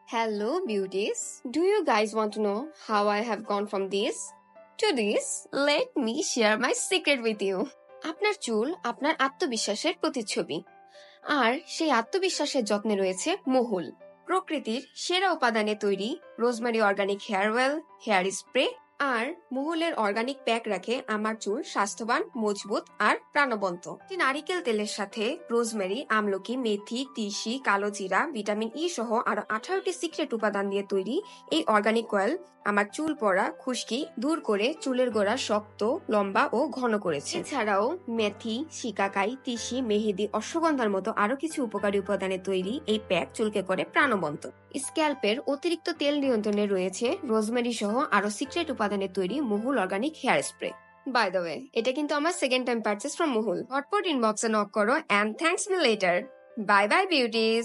Hello, beauties. Do you guys want to know how I have gone from this to this? Let me share my secret with you. আপনার চুল আপনার আত্মবিশ্বাসের প্রতিচ্ছবি, আর সেই আত্মবিশ্বাসের যত্নে রয়েছে মহুল, প্রকৃতির সেরা উপাদানে তৈরি rosemary organic hair oil, hair spray আর মহুলের অর্গানিক প্যাক রাখে আমার চুল স্বাস্থ্যবান, মজবুত আর প্রাণবন্ত। নারিকেল তেলের সাথে রোজমেরি, আমলকি, মেথি, তিসি, কালো জিরা, ভিটামিন ই সহ আরো 18টি সিক্রেট উপাদান দিয়ে তৈরি এই অর্গানিক অয়েল আমার চুল পড়া, খুশকি দূর করে চুলের গোড়া শক্ত, লম্বা ও ঘন করেছে। এছাড়াও মেথি, শিকাকাই, তিসি, মেহেদি, অশ্বগন্ধার মতো আরো কিছু উপকারী উপাদানে তৈরি এই প্যাক চুলকে করে প্রাণবন্ত। স্ক্যাল্পের অতিরিক্ত তেল নিয়ন্ত্রণে রয়েছে রোজমেরি সহ আরো সিক্রেট উপাদানে তৈরি Mahul organic hair spray. By the way, এটা কিন্তু আমার second time purchase from Mahul. হটপট ইনবক্সে নক করো, and thanks me later. Bye bye beauties.